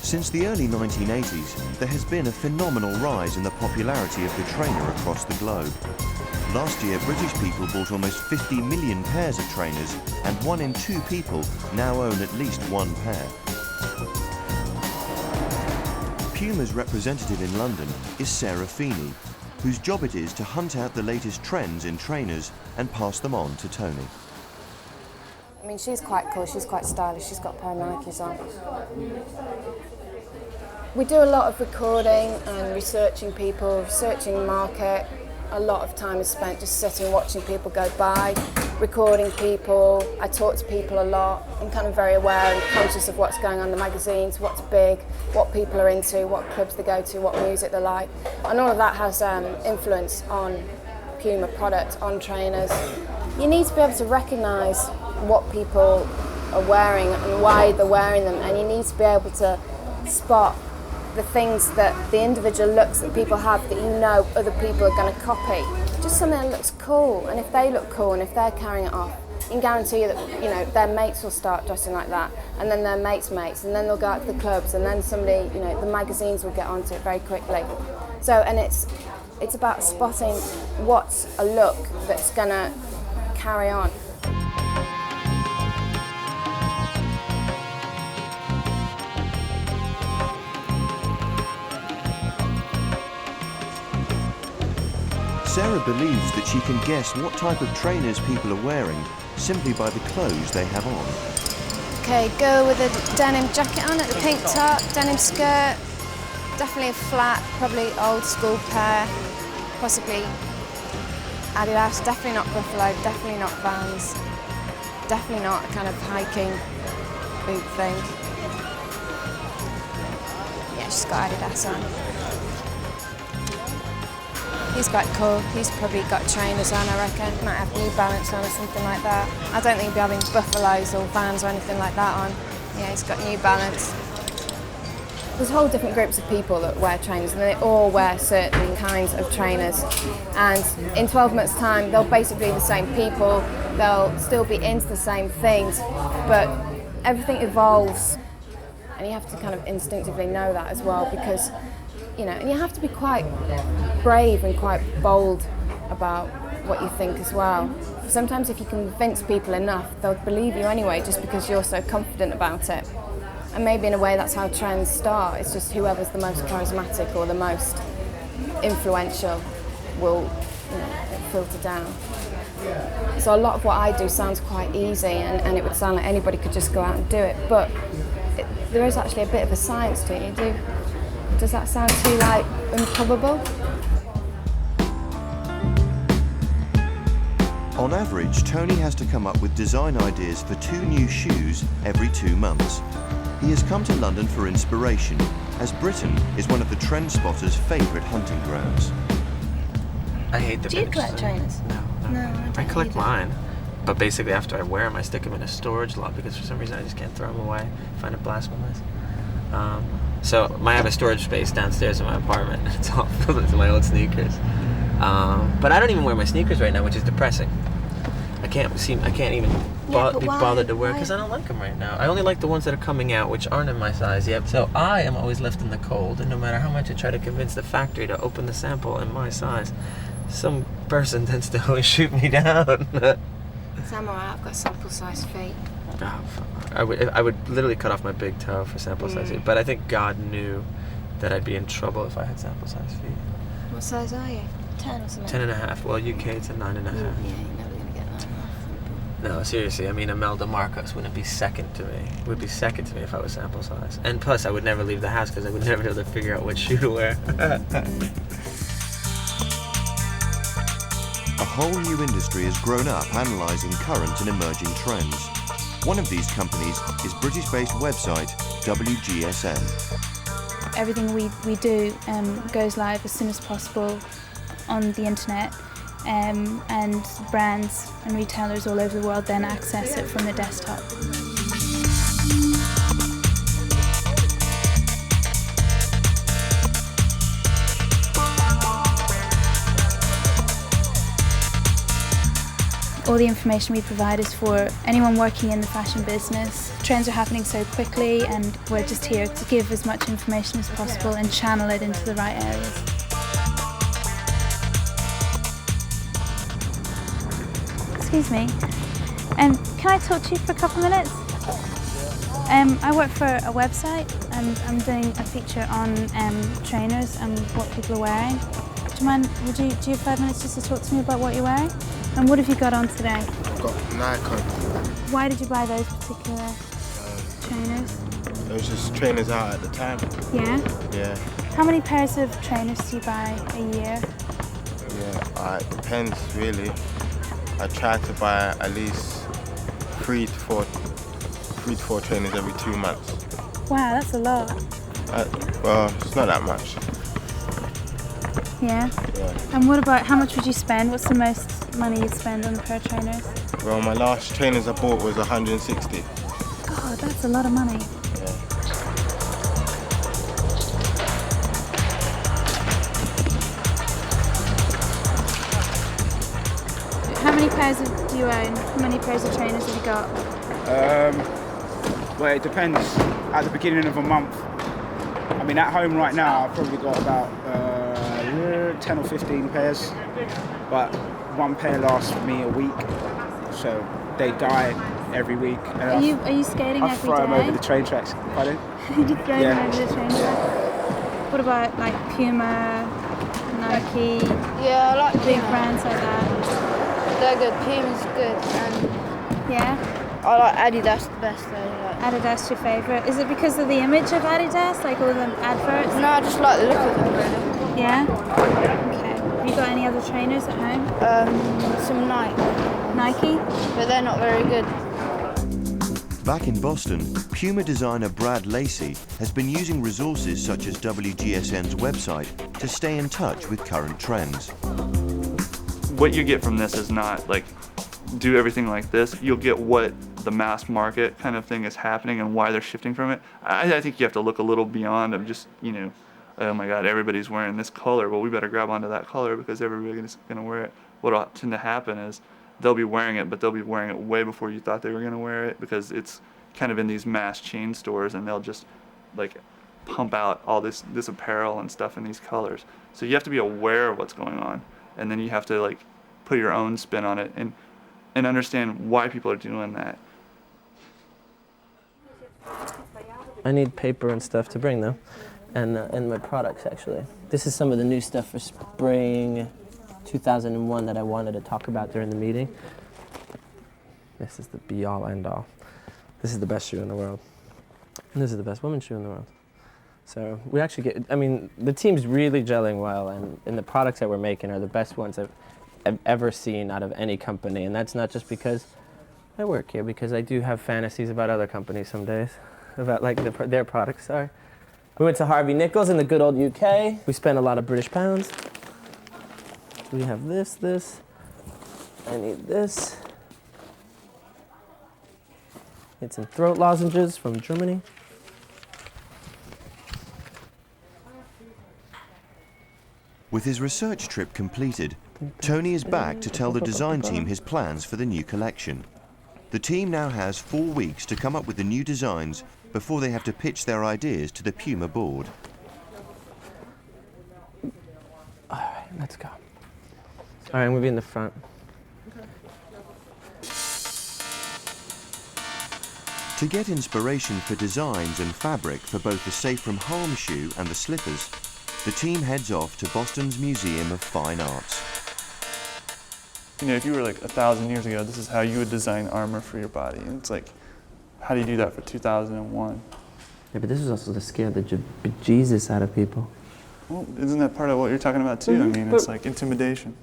Since the early 1980s, there has been a phenomenal rise in the popularity of the trainer across the globe. Last year, British people bought almost 50 million pairs of trainers, and 1 in 2 people now own at least one pair. Puma's representative in London is Sarah Feeney, whose job it is to hunt out the latest trends in trainers and pass them on to Tony. I mean, she's quite cool, she's quite stylish, she's got a pair of Nikes on. We do a lot of recording and researching people, researching the market. A lot of time is spent just sitting watching people go by, recording people. I talk to people a lot. I'm kind of very aware and conscious of what's going on in the magazines, what's big, what people are into, what clubs they go to, what music they like. And all of that has influence on Puma product, on trainers. You need to be able to recognise what people are wearing and why they're wearing them, and you need to be able to spot the things that the individual looks that people have that you know other people are going to copy. Just something that looks cool, and if they look cool and if they're carrying it off, you can guarantee you that their mates will start dressing like that, and then their mates' mates, and then they'll go out to the clubs, and then somebody, the magazines will get onto it very quickly. So, and it's about spotting what's a look that's going to carry on. Sarah believes that she can guess what type of trainers people are wearing simply by the clothes they have on. Okay, girl with a denim jacket on at the pink top, denim skirt, definitely a flat, probably old school pair, possibly Adidas, definitely not Buffalo, definitely not Vans, definitely not a kind of hiking boot thing. Yeah, she's got Adidas on. He's quite cool. He's probably got trainers on, I reckon. Might have New Balance on or something like that. I don't think he'll be having Buffaloes or Vans or anything like that on. Yeah, he's got New Balance. There's whole different groups of people that wear trainers, and they all wear certain kinds of trainers. And in 12 months' time, they'll basically be the same people. They'll still be into the same things, but everything evolves. And you have to kind of instinctively know that as well, because and you have to be quite brave and quite bold about what you think as well. Sometimes if you convince people enough, they'll believe you anyway, just because you're so confident about it. And maybe in a way that's how trends start. It's just whoever's the most charismatic or the most influential will filter down. So a lot of what I do sounds quite easy, and it would sound like anybody could just go out and do it, but there is actually a bit of a science to it. Does that sound too improbable? On average, Tony has to come up with design ideas for 2 new shoes every 2 months. He has come to London for inspiration, as Britain is one of the trendspotters' favourite hunting grounds. I hate the Do you collect trainers? No, I collect mine. But basically after I wear them, I stick them in a storage lot because for some reason I just can't throw them away. I find it blasphemous. So I have a storage space downstairs in my apartment. It's all filled with my old sneakers. But I don't even wear my sneakers right now, which is depressing. I can't even be bothered to wear because I don't like them right now. I only like the ones that are coming out, which aren't in my size yet. So I am always left in the cold, and no matter how much I try to convince the factory to open the sample in my size, some person tends to always shoot me down. I'm alright, I've got sample size feet. Oh, I would literally cut off my big toe for sample size feet, but I think God knew that I'd be in trouble if I had sample size feet. What size are you? 10 or something? 10.5. Well, UK it's a 9.5. Yeah, you're never going to get 9.5. No, seriously, I mean, Imelda Marcos wouldn't be second to me. Would be second to me if I was sample size. And plus, I would never leave the house because I would never be able to figure out what shoe to wear. A whole new industry has grown up analysing current and emerging trends. One of these companies is British-based website WGSN. Everything we do goes live as soon as possible on the internet, and brands and retailers all over the world then access it from the desktop. all the information we provide is for anyone working in the fashion business. Trends are happening so quickly, and we're just here to give as much information as possible and channel it into the right areas. Excuse me, can I talk to you for a couple of minutes? I work for a website and I'm doing a feature on trainers and what people are wearing. Do you mind, do you have 5 minutes just to talk to me about what you're wearing? And what have you got on today? I've got Nike. Why did you buy those particular trainers? It was just trainers out at the time. Yeah? Yeah. How many pairs of trainers do you buy a year? Yeah, it depends really. I try to buy at least 3 to 4 trainers every 2 months. Wow, that's a lot. Well, it's not that much. Yeah? Yeah. And what about, how much would you spend? What's the most money you'd spend on a pair of trainers? Well, my last trainers I bought was 160. God, that's a lot of money. Yeah. How many pairs do you own? How many pairs of trainers have you got? Well, it depends. At the beginning of a month, I mean, at home right now, I've probably got about 10 or 15 pairs, but one pair lasts me a week, so they die every week. And Are you skating I every throw them over day? the train tracks. Pardon? You throw Yeah. them over the train tracks? What about like Puma, Nike, Yeah, I like big Puma. brands like that? They're good. Puma's good. And Yeah? I like Adidas the best though. Adidas your favourite? Is it because of the image of Adidas, like all the adverts? No, I just like the look of them really. Yeah? Okay. Have you got any other trainers at home? Some Nike, Nike? but they're not very good. Back in Boston, Puma designer Brad Lacey has been using resources such as WGSN's website to stay in touch with current trends. What you get from this is not like do everything like this. You'll get what the mass market kind of thing is happening and why they're shifting from it. I think you have to look a little beyond of just, you know, oh my God, everybody's wearing this color. Well, we better grab onto that color because everybody's going to wear it. What'll tend to happen is they'll be wearing it, but they'll be wearing it way before you thought they were going to wear it because it's kind of in these mass chain stores and they'll just like pump out all this apparel and stuff in these colors. So you have to be aware of what's going on, and then you have to like put your own spin on it and understand why people are doing that. I need paper and stuff to bring though, and my products actually. This is some of the new stuff for spring 2001 that I wanted to talk about during the meeting. This is the be all end all. This is the best shoe in the world. And this is the best women's shoe in the world. So we actually get, I mean, the team's really gelling well, and the products that we're making are the best ones I've ever seen out of any company. And that's not just because I work here, because I do have fantasies about other companies some days, about like their products are. We went to Harvey Nichols in the good old UK. We spent a lot of British pounds. We have this. I need this. Need some throat lozenges from Germany. With his research trip completed, Tony is back to tell the design team his plans for the new collection. The team now has 4 weeks to come up with the new designs before they have to pitch their ideas to the Puma board. All right, let's go. All right, I'm gonna be in the front. To get inspiration for designs and fabric for both the Safe from Harm shoe and the slippers, the team heads off to Boston's Museum of Fine Arts. You know, if you were like 1,000 years ago, this is how you would design armor for your body. And it's like, how do you do that for 2001? Yeah, but this is also to scare the bejesus out of people. Well, isn't that part of what you're talking about too? I mean, it's like intimidation.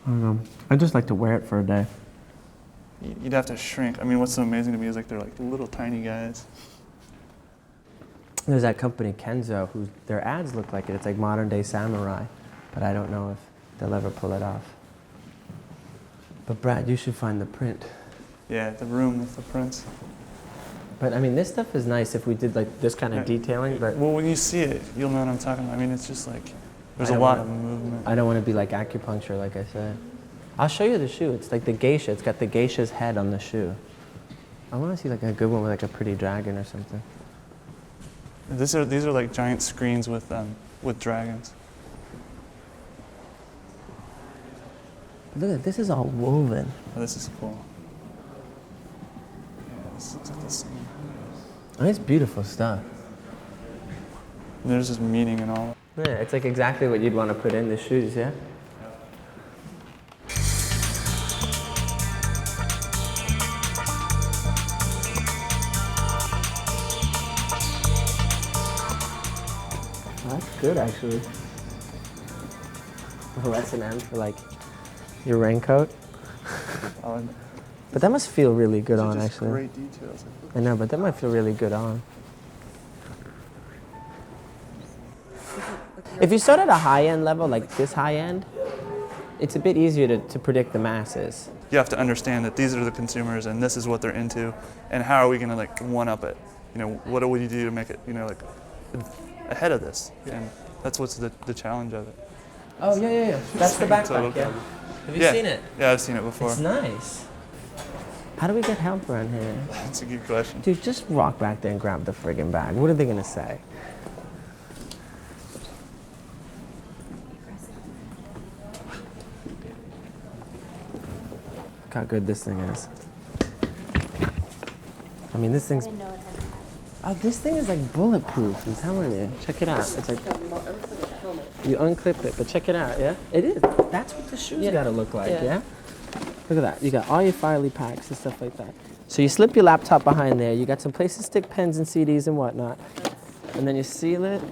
I don't know. I'd just like to wear it for a day. You'd have to shrink. I mean, what's so amazing to me is like they're like little tiny guys. There's that company, Kenzo, who their ads look like it. It's like modern day samurai, but I don't know if they'll ever pull it off. But Brad, you should find the print. Yeah, the room with the prints. But I mean, this stuff is nice if we did like this kind of detailing, but Well, when you see it, you'll know what I'm talking about. I mean, it's just like, there's I a don't lot wanna- of movement. I don't want to be like acupuncture, like I said. I'll show you the shoe. It's like the geisha. It's got the geisha's head on the shoe. I want to see like a good one with like a pretty dragon or something. These are like giant screens with dragons. Look at this, is all woven. Oh, this is cool. Yeah, this looks like the same. Oh, it's beautiful stuff. There's just meaning in all. Yeah, it's like exactly what you'd want to put in the shoes, yeah? That's good, actually. A lesson end for like your raincoat. But that must feel really good on, actually. Great details. I know, but that might feel really good on. If you start at a high-end level, like this high-end, it's a bit easier to predict the masses. You have to understand that these are the consumers and this is what they're into, and how are we going to like one-up it? You know, what do we do to make it, you know, like ahead of this? And that's what's the challenge of it. Oh, yeah. That's the backpack, Total yeah? cover. Have you seen it? Yeah, I've seen it before. It's nice. How do we get help around here? That's a good question. Dude, just walk back there and grab the friggin' bag. What are they gonna say? Look how good this thing is. I mean, this thing's... Oh, this thing is like bulletproof, I'm telling you. Check it out. It's like... You unclip it, but check it out, yeah? It is. That's what the shoes gotta look like, yeah? Look at that. You got all your Filey packs and stuff like that. So you slip your laptop behind there. You got some place to stick pens and CDs and whatnot. And then you seal it.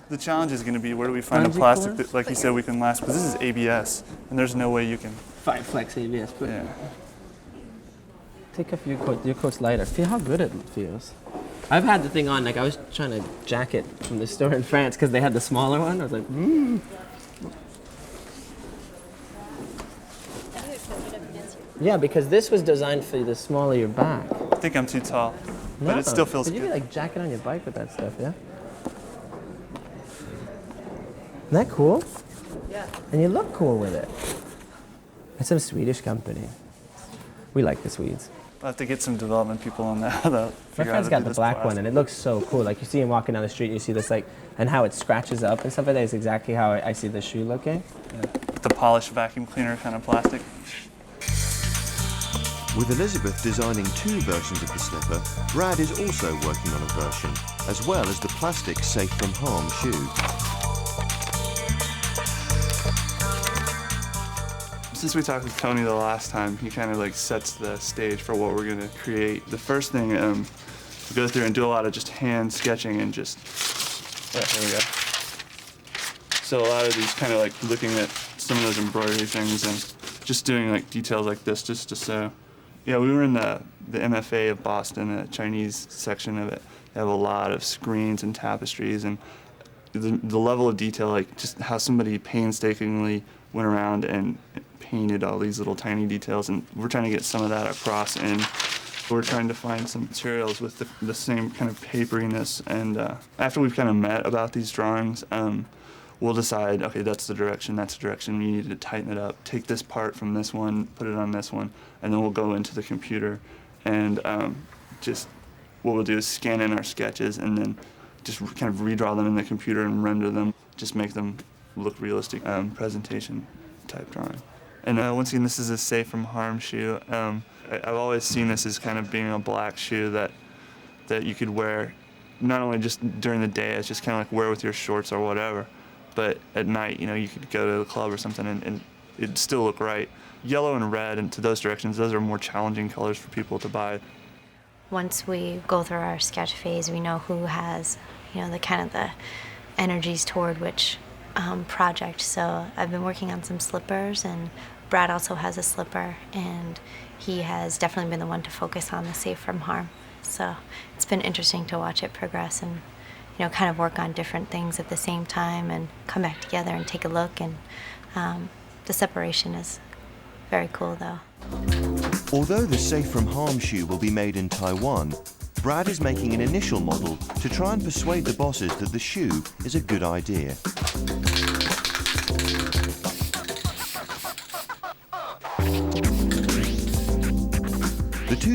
The challenge is going to be where do we find a plastic that, like you said, we can last, because this is ABS, and there's no way you can... Flex ABS. But Yeah. take off your coat. Your coat's lighter. Feel how good it feels. I've had the thing on, like I was trying to jack it from the store in France because they had the smaller one. I was like, Yeah, because this was designed for the smaller your back. I think I'm too tall, but it still feels You good. could like jack it on your bike with that stuff, yeah? Isn't that cool? Yeah. And you look cool with it. It's some Swedish company. We like the Swedes. I'll have to get some development people on that. My friend's got the black one, and it looks so cool. Like you see him walking down the street, and you see this like, and how it scratches up and stuff like that is exactly how I see the shoe looking. Yeah. The polished vacuum cleaner kind of plastic. With Elizabeth designing 2 versions of the slipper, Brad is also working on a version, as well as the plastic safe from harm shoe. Since we talked with Tony the last time, he kind of like sets the stage for what we're gonna create. The first thing, we go through and do a lot of just hand sketching and just, here we go. So a lot of these kind of like looking at some of those embroidery things and just doing like details like this just to show. Yeah, we were in the MFA of Boston, the Chinese section of it. They have a lot of screens and tapestries, and the level of detail, like just how somebody painstakingly went around and painted all these little tiny details, and we're trying to get some of that across, and we're trying to find some materials with the same kind of paperiness. And after we've kind of met about these drawings, we'll decide, okay, that's the direction, we need to tighten it up, take this part from this one, put it on this one, and then we'll go into the computer and just what we'll do is scan in our sketches and then just kind of redraw them in the computer and render them, just make them look realistic, presentation type drawing. And once again, this is a safe from harm shoe. I've always seen this as kind of being a black shoe that you could wear, not only just during the day, it's just kind of like wear with your shorts or whatever, but at night, you know, you could go to the club or something and it'd still look right. Yellow and red, and to those directions, those are more challenging colors for people to buy. Once we go through our sketch phase, we know who has, you know, the energies toward which project. So I've been working on some slippers, and Brad also has a slipper, and he has definitely been the one to focus on the safe from harm. So it's been interesting to watch it progress and, you know, kind of work on different things at the same time and come back together and take a look. And the separation is very cool, though. Although the safe from harm shoe will be made in Taiwan, Brad is making an initial model to try and persuade the bosses that the shoe is a good idea.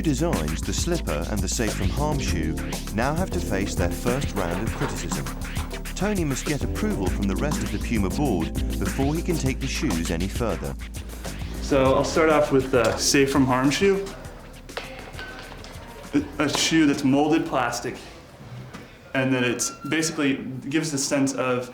designs, the slipper and the Safe from Harm shoe, now have to face their first round of criticism. Tony must get approval from the rest of the Puma board before he can take the shoes any further. So I'll start off with the Safe from Harm shoe. A shoe that's molded plastic, and then it's basically gives the sense of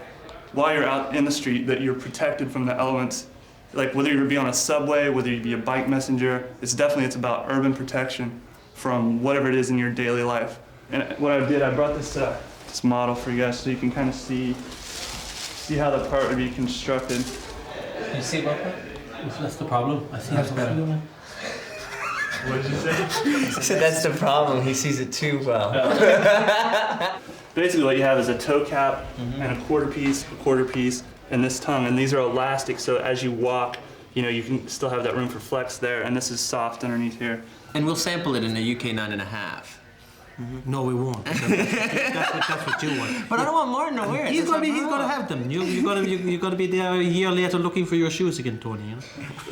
while you're out in the street that you're protected from the elements, like whether you be on a subway, whether you be a bike messenger. It's about urban protection from whatever it is in your daily life. And what I did, I brought this model for you guys so you can kind of see how the part would be constructed. You see what? That's the problem. I see that's better. What did you say? He said that's the problem. He sees it too well. Basically, what you have is a toe cap and a quarter piece, and this tongue. And these are elastic, so as you walk, you can still have that room for flex there. And this is soft underneath here. And we'll sample it in the UK 9.5. No, we won't. That's what you want. But I don't want Martin to wear it. He's gonna have them. You're gonna be there a year later looking for your shoes again, Tony.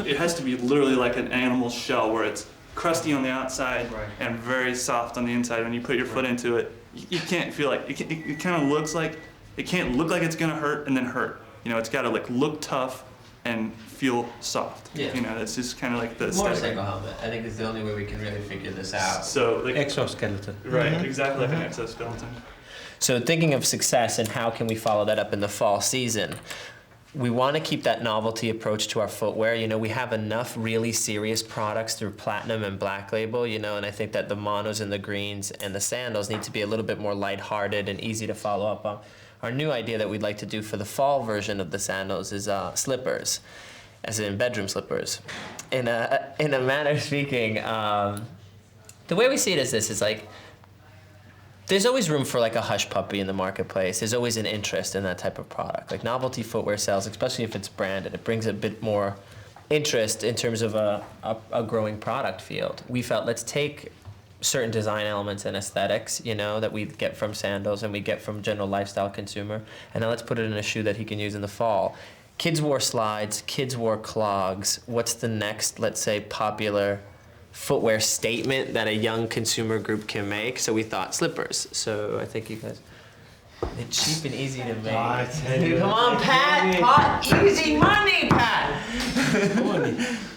It has to be literally like an animal's shell, where it's crusty on the outside and very soft on the inside. When you put your foot into it, you can't feel like it kind of looks like it can't look like it's gonna hurt and then hurt. It's got to look tough and feel soft. Yeah. It's just kind of like the motorcycle helmet. I think is the only way we can really figure this out. So exoskeleton. Right, exactly like an exoskeleton. So thinking of success and how can we follow that up in the fall season, we want to keep that novelty approach to our footwear. We have enough really serious products through Platinum and Black Label, and I think that the monos and the greens and the sandals need to be a little bit more lighthearted and easy to follow up on. Our new idea that we'd like to do for the fall version of the sandals is slippers, as in bedroom slippers. In a manner of speaking, the way we see it is this, is there's always room for a hush puppy in the marketplace. There's always an interest in that type of product. Novelty footwear sells, especially if it's branded. It brings a bit more interest in terms of a growing product field. We felt, let's take certain design elements and aesthetics, that we get from sandals and we get from general lifestyle consumer, and now let's put it in a shoe that he can use in the fall. Kids wore slides, kids wore clogs. What's the next, let's say, popular footwear statement that a young consumer group can make? So we thought slippers. So I think you guys, they're cheap and easy to make. Come on, Pat! Hot, easy money, Pat!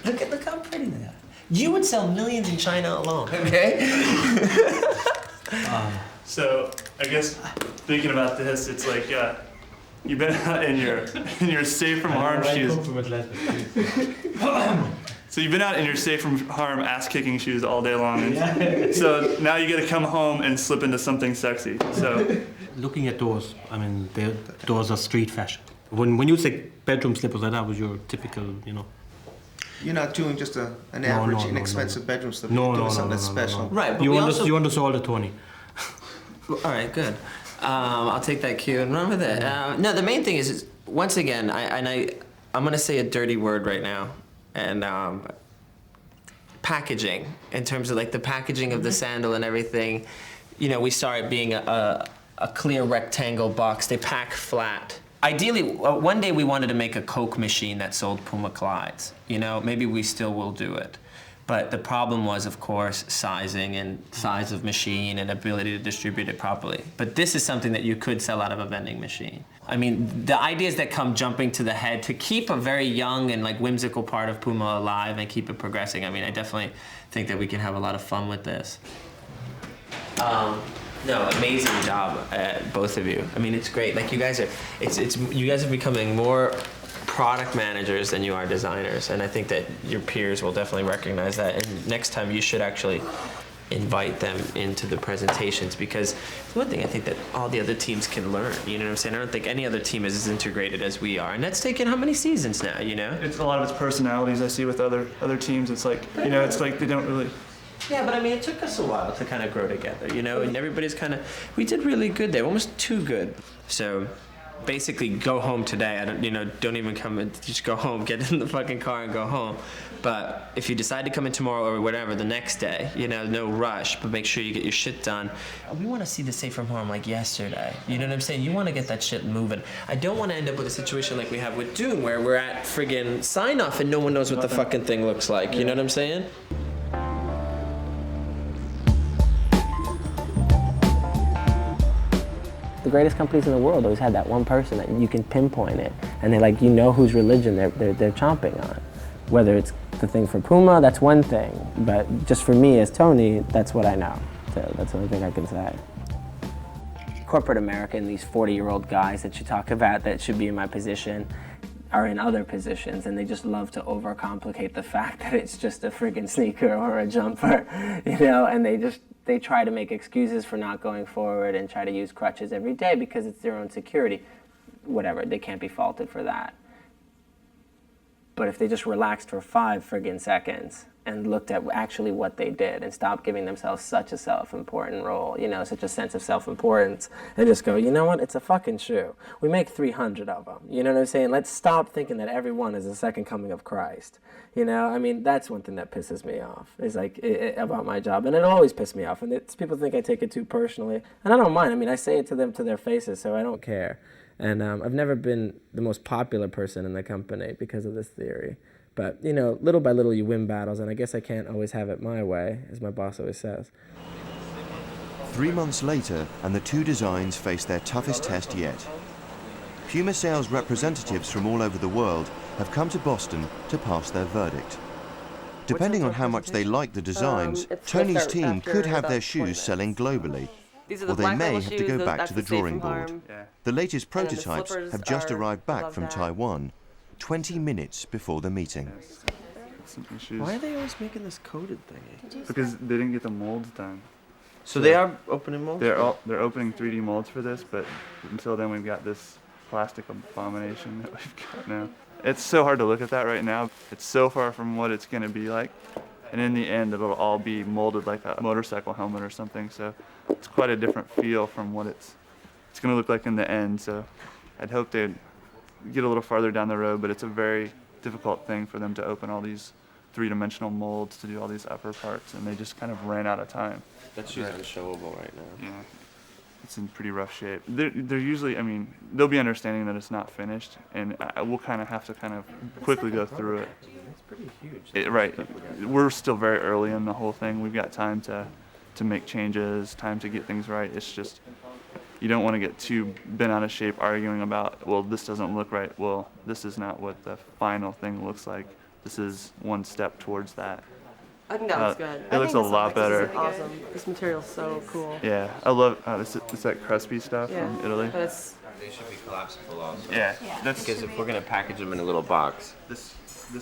Look how pretty they are. You would sell millions in China alone, okay? So I guess thinking about this, it's you've been out in your Safe from Harm shoes. So you've been out in your Safe from Harm ass-kicking shoes all day long. So now you got to come home and slip into something sexy. So looking at those, those are street fashion. When you say bedroom slippers, that was your typical, You're not doing just an average, inexpensive bedroom slipper. You're doing something that's special. Right, but you undersold it, Tony. All right, good. I'll take that cue and run with it. No, the main thing is once again, I'm going to say a dirty word right now, and packaging, in terms of the packaging of the sandal and everything. We saw it being a clear rectangle box. They pack flat. Ideally, one day we wanted to make a Coke machine that sold Puma Clydes. Maybe we still will do it. But the problem was, of course, sizing and size of machine and ability to distribute it properly. But this is something that you could sell out of a vending machine. The ideas that come jumping to the head to keep a very young and whimsical part of Puma alive and keep it progressing. I definitely think that we can have a lot of fun with this. No, amazing job, both of you. It's great. You guys are becoming more product managers than you are designers, and I think that your peers will definitely recognize that. And next time, you should actually invite them into the presentations, because one thing I think that all the other teams can learn. You know what I'm saying? I don't think any other team is as integrated as we are, and that's taken how many seasons now? It's a lot of its personalities I see with other teams. It's they don't really. Yeah, but it took us a while to kind of grow together, and everybody's we did really good there, almost too good. So basically go home today. Don't even come, just go home, get in the fucking car and go home. But if you decide to come in tomorrow or whatever, the next day, no rush, but make sure you get your shit done. We want to see the Safe from Harm yesterday. You know what I'm saying? You want to get that shit moving. I don't want to end up with a situation like we have with Dune, where we're at friggin' sign-off and no one knows what the fucking thing looks like. You know what I'm saying? greatest companies in the world always had that one person that you can pinpoint it, and they're like, you know whose religion they're chomping on. Whether it's the thing for Puma, that's one thing, but just for me as Tony, that's what I know. So that's the only thing I can say. Corporate America and these 40-year-old guys that you talk about that should be in my position are in other positions, and they just love to overcomplicate the fact that it's just a friggin' sneaker or a jumper, you know, and they try to make excuses for not going forward and try to use crutches every day because it's their own security. Whatever, they can't be faulted for that. But if they just relaxed for 5 friggin' seconds and looked at actually what they did and stopped giving themselves such a self-important role, you know, such a sense of self-importance, and just go, you know what, it's a fucking shoe. We make 300 of them, you know what I'm saying? Let's stop thinking that every one is the second coming of Christ. You know, I mean, that's one thing that pisses me off, is like, about my job, and it always pisses me off, and people think I take it too personally, and I don't mind. I mean, I say it to them to their faces, so I don't care. And I've never been the most popular person in the company because of this theory. But, you know, little by little you win battles, and I guess I can't always have it my way, as my boss always says. 3 months later, and the two designs face their toughest test yet. Puma sales representatives from all over the world have come to Boston to pass their verdict. Depending on how much they like the designs, Tony's team could have their shoes selling globally. Or they may have to go back to the drawing board. The latest prototypes have just arrived back from Taiwan, 20 minutes before the meeting. Why are they always making this coated thingy? Because they didn't get the molds done. So they are opening molds? They're opening 3D molds for this, but until then we've got this plastic abomination that we've got now. It's so hard to look at that right now. It's so far from what it's going to be like. And in the end, it'll all be molded like a motorcycle helmet or something. So it's quite a different feel from what it's going to look like in the end. So I'd hope they'd get a little farther down the road, but it's a very difficult thing for them to open all these three-dimensional molds to do all these upper parts, and they just kind of ran out of time. That shoe's unshowable right now. Yeah, it's in pretty rough shape. They're usually, I mean, they'll be understanding that it's not finished, and we'll kind of have to kind of quickly go through it. It's pretty huge. Right. We're still very early in the whole thing. We've got time to make changes, time to get things right. It's just, you don't want to get too bent out of shape arguing about, well, this doesn't look right. Well, this is not what the final thing looks like. This is one step towards that. I think that looks good. It looks a lot better. This is awesome. This material's so cool. Yeah, I love it's that crispy stuff from Italy. But it's, they should be collapsible also. Yeah, that's because if we're gonna package them in a little box. This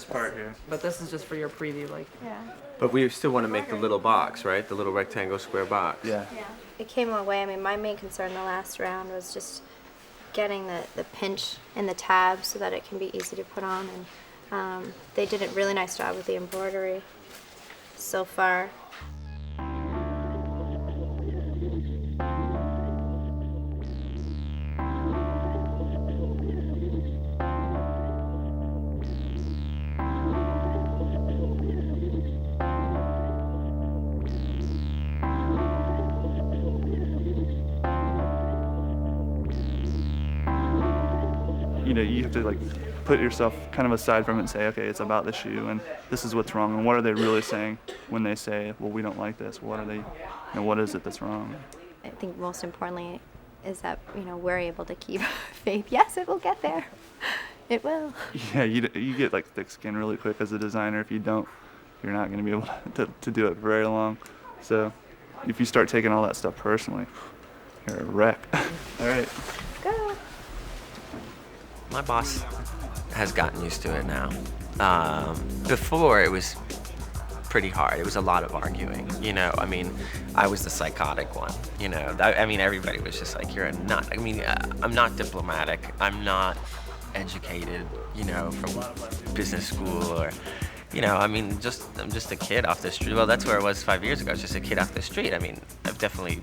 part here. but this is just for your preview, like. Yeah. But we still want to make the little box, right? The little rectangle square box. Yeah. It came a long way. I mean, my main concern the last round was just getting the pinch in the tab so that it can be easy to put on. And they did a really nice job with the embroidery so far. You know, you have to like put yourself kind of aside from it and say, okay, it's about the shoe and this is what's wrong, and what are they really saying when they say, well, we don't like this? What are they, you know, what is it that's wrong? I think most importantly is that, you know, we're able to keep faith. Yes, it will get there. It will. Yeah, you get like thick skin really quick as a designer. If you don't, you're not going to be able to do it very long. So if you start taking all that stuff personally, you're a wreck. All right. Go. My boss has gotten used to it now. Before, it was pretty hard. It was a lot of arguing, you know. I mean, I was the psychotic one, you know. I mean, everybody was just like, you're a nut. I mean, I'm not diplomatic. I'm not educated, you know, from business school or, you know, I mean, I'm just a kid off the street. Well, that's where I was 5 years ago. I was just a kid off the street. I mean, I've definitely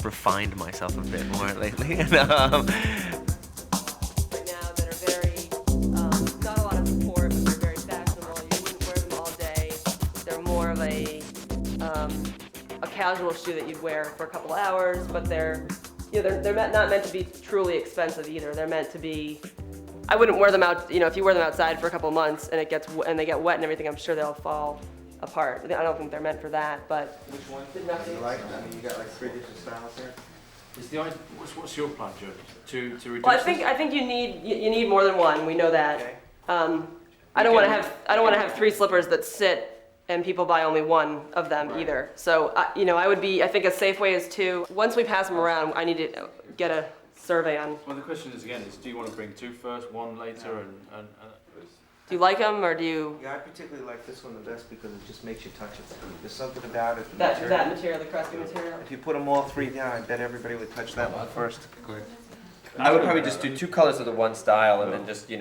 refined myself a bit more lately. Casual shoe that you'd wear for a couple hours, but they're not meant to be truly expensive either. They're meant to be. I wouldn't wear them out. You know, if you wear them outside for a couple months and they get wet and everything, I'm sure they'll fall apart. I don't think they're meant for that. But which one? Do you like? I mean, you got like 3 different styles here. What's your plan, Joe? To reduce. Well, I think you need more than one. We know that. Okay. I don't want to have 3 slippers that sit and people buy only one of them either. So I think a safe way is 2. Once we pass them around, I need to get a survey on. Well, the question is again: do you want to bring 2 first, 1 later, and do you like them or do you? Yeah, I particularly like this one the best because it just makes you touch it. There's something about it. That material, the crusty material. If you put them all 3 down, I bet everybody would touch that one first. Great. I would probably just do 2 colors of the one style and then just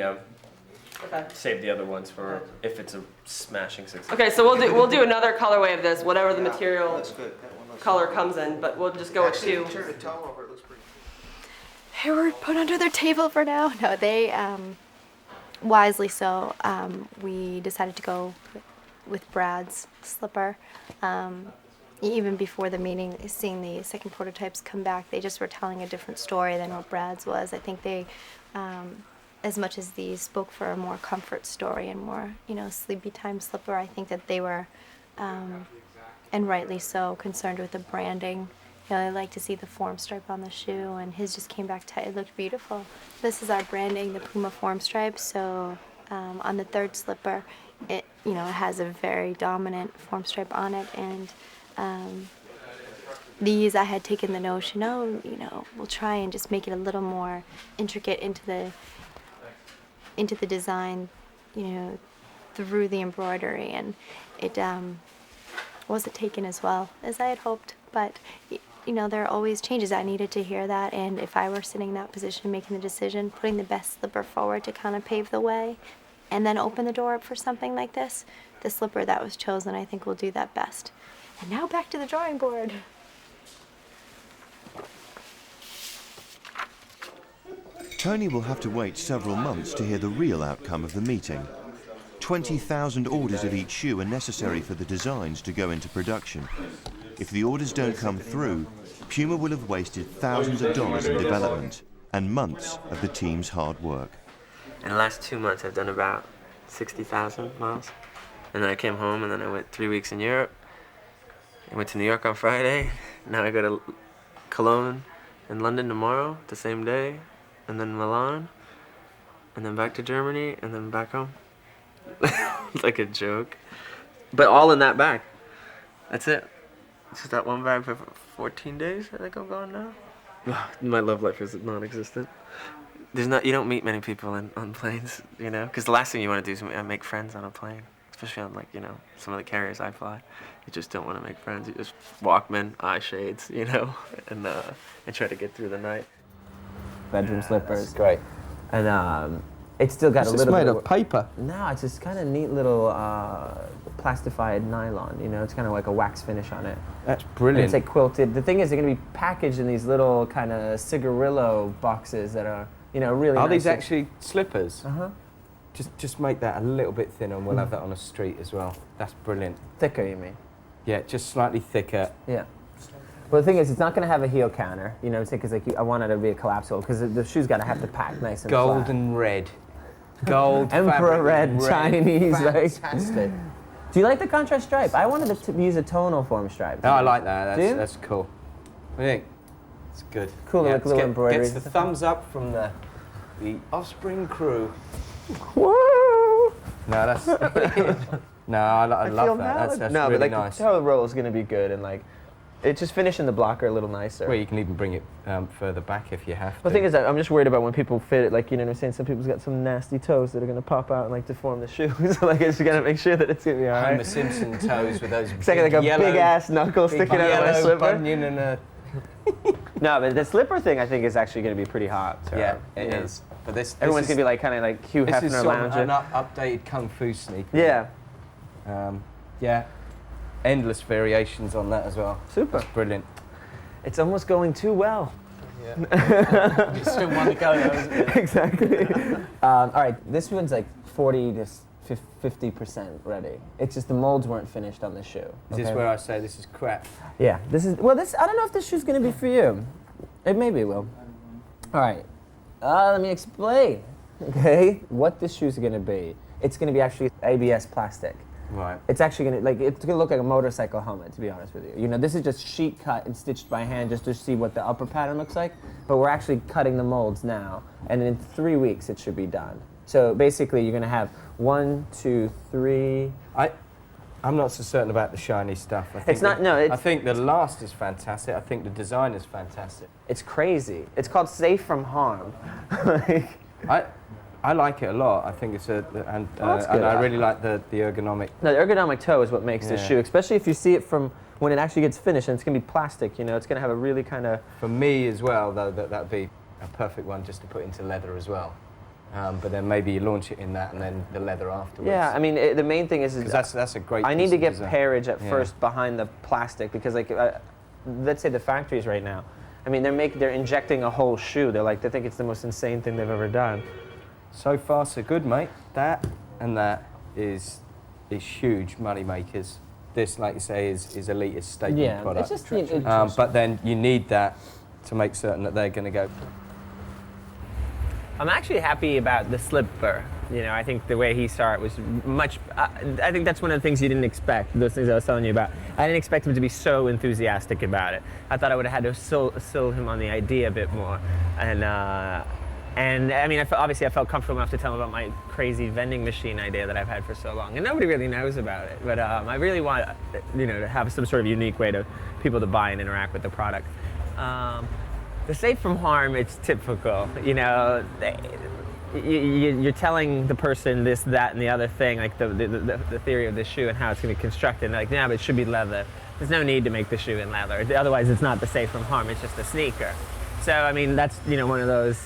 Okay. save the other ones for if it's a smashing success. Okay, so we'll do another colorway of this, whatever the material That's good. That one looks color comes in, but we'll just go with 2. Turn the toe over, it looks pretty. They were put under their table for now. No, they, wisely so, we decided to go with Brad's slipper. Even before the meeting, seeing the second prototypes come back, they just were telling a different story than what Brad's was. I think they, as much as these spoke for a more comfort story and more, sleepy time slipper, I think that they were, and rightly so, concerned with the branding. I like to see the form stripe on the shoe, and his just came back tight. It looked beautiful. This is our branding, the Puma form stripe. So on the 3rd slipper, it has a very dominant form stripe on it, and these I had taken the notion, we'll try and just make it a little more intricate into the design, through the embroidery, and it wasn't taken as well as I had hoped, but there are always changes. I needed to hear that, and if I were sitting in that position making the decision, putting the best slipper forward to kind of pave the way and then open the door up for something like this, the slipper that was chosen I think will do that best. And now back to the drawing board. Tony will have to wait several months to hear the real outcome of the meeting. 20,000 orders of each shoe are necessary for the designs to go into production. If the orders don't come through, Puma will have wasted thousands of dollars in development and months of the team's hard work. In the last 2 months, I've done about 60,000 miles. And then I came home, and then I went 3 weeks in Europe. I went to New York on Friday. Now I go to Cologne and London tomorrow, the same day, and then Milan, and then back to Germany, and then back home. Like a joke. But all in that bag. That's it. It's just that one bag for 14 days, I think I'm gone now. My love life is non-existent. You don't meet many people on planes, because the last thing you want to do is make friends on a plane, especially on some of the carriers I fly. You just don't want to make friends. You just Walkman, eye shades, and try to get through the night. Bedroom slippers. That's great. And it's still got It's a just little made bit of paper. No, it's this kind of neat little plastified nylon, it's kind of like a wax finish on it. That's brilliant. And it's like quilted. The thing is, they're going to be packaged in these little kind of cigarillo boxes that are, really Are nice. these actually slippers? Uh-huh. Just make that a little bit thinner, and we'll have that on a street as well. That's brilliant. Thicker, you mean? Yeah, just slightly thicker. Yeah. Well, the thing is, it's not going to have a heel counter, because I want it to be a collapsible, because the shoe's got to have to pack nice and Gold flat. and red. Gold, Emperor red, Chinese. Fantastic. Do you like the contrast stripe? I wanted to use a tonal form stripe. Oh, I like that. Do you? That's cool. What do you think? It's good. Cool, like little embroidery. Gets the thumbs up from the Offspring crew. Woo! No, that's no, I love that. That's no, really but nice. the toe roll is going to be good, and it's just finishing the blocker a little nicer. Well, you can even bring it further back if you have to. The thing is that I'm just worried about when people fit it, what I'm saying, some people's got some nasty toes that are going to pop out and deform the shoe. So I just got to make sure that it's going to be all right. Homer Simpson toes with those it's like a big ass knuckle sticking out of my slipper. Bunion and a No, but the slipper thing I think is actually going to be pretty hot. So, yeah, it is. But everyone's going to be kind of like Hugh Hefner this is lounging. an updated Kung Fu sneaker. Yeah. Yeah. Endless variations on that as well. Super. That's brilliant. It's almost going too well. Yeah. You still want to go though, isn't it? Exactly. All right, this one's like 40 to 50% ready. It's just the molds weren't finished on the shoe. Is this where I say this is crap? Yeah, this is, I don't know if this shoe's gonna be for you. It maybe will. All right, let me explain, okay, what this shoe's gonna be. It's gonna be actually ABS plastic. Right. It's actually gonna it's gonna look like a motorcycle helmet, to be honest with you. You know, this is just sheet cut and stitched by hand just to see what the upper pattern looks like. But we're actually cutting the molds now, and in 3 weeks it should be done. So basically, you're gonna have 1, 2, 3. I'm not so certain about the shiny stuff. I think the last is fantastic. I think the design is fantastic. It's crazy. It's called Safe from Harm. I like it a lot. I think it's and I really like the ergonomic. No, the ergonomic toe is what makes this shoe, especially if you see it from when it actually gets finished, and it's gonna be plastic. You know, it's gonna have a really kind of. For me as well, though, that'd be a perfect one just to put into leather as well. But then maybe you launch it in that and then the leather afterwards. Yeah, I mean, the main thing is that's a great. I need to get design. pairage at first behind the plastic because, like, let's say the factories right now. I mean, they're injecting a whole shoe. They think it's the most insane thing they've ever done. So far, so good, mate. That and that is huge money makers. This, like you say, is elitist statement product. It's just but then you need that to make certain that they're going to go. I'm actually happy about the slipper. You know, I think the way he saw it was much. I think that's one of the things you didn't expect. Those things I was telling you about. I didn't expect him to be so enthusiastic about it. I thought I would have had to sell him on the idea a bit more. And I mean, obviously I felt comfortable enough to tell him about my crazy vending machine idea that I've had for so long, and nobody really knows about it. But I really want, to have some sort of unique way to people to buy and interact with the product. The Safe from Harm, it's typical. You know, you're telling the person this, that, and the other thing, like the theory of the shoe and how it's going to be constructed. And they're like, yeah, but it should be leather. There's no need to make the shoe in leather. Otherwise, it's not the Safe from Harm. It's just a sneaker. So I mean, that's one of those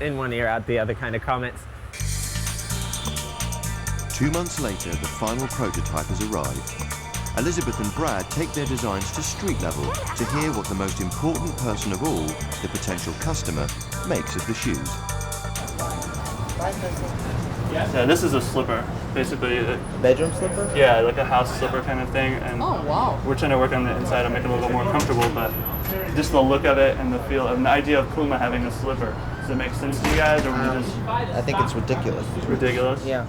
in one ear, out the other kind of comments. 2 months later, the final prototype has arrived. Elizabeth and Brad take their designs to street level to hear what the most important person of all, the potential customer, makes of the shoes. Yeah, this is a slipper, basically. Bedroom slipper? Yeah, like a house slipper kind of thing. And we're trying to work on the inside and make it a little more comfortable, but just the look of it and the feel and the idea of Puma having a slipper. Does it make sense to you guys, or we just? I think it's ridiculous. It's ridiculous? Yeah.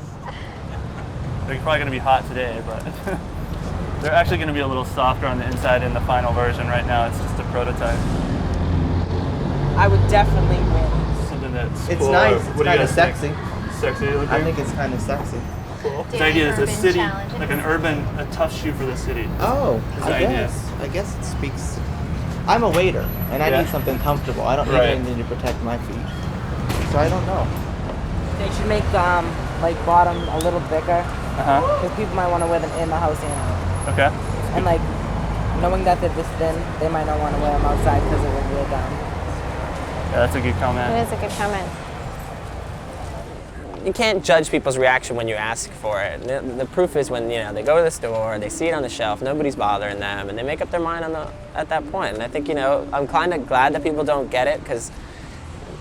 They're probably going to be hot today, but they're actually going to be a little softer on the inside in the final version. Right now, it's just a prototype. I would definitely win. Something that's It's cool. nice. It's kind of sexy. Sexy looking? I think it's kind of sexy. Cool. The idea is a city, like a tough shoe for the city. Oh, I guess it speaks. I'm a waiter, and I need something comfortable. I don't need anything to protect my feet. So I don't know. They should make like bottom a little thicker, because people might want to wear them in the house and out. Okay. And like knowing that they're this thin, they might not want to wear them outside because it will wear down. Yeah, that's a good comment. It is a good comment. You can't judge people's reaction when you ask for it. The proof is when they go to the store, they see it on the shelf, nobody's bothering them, and they make up their mind at that point. And I think I'm kind of glad that people don't get it because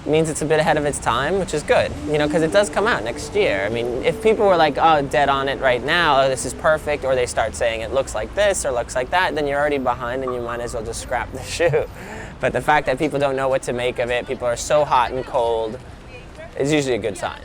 it means it's a bit ahead of its time, which is good. Because it does come out next year. I mean, if people were like, oh, dead on it right now, oh, this is perfect, or they start saying it looks like this or looks like that, then you're already behind and you might as well just scrap the shoe. But the fact that people don't know what to make of it, people are so hot and cold, is usually a good sign.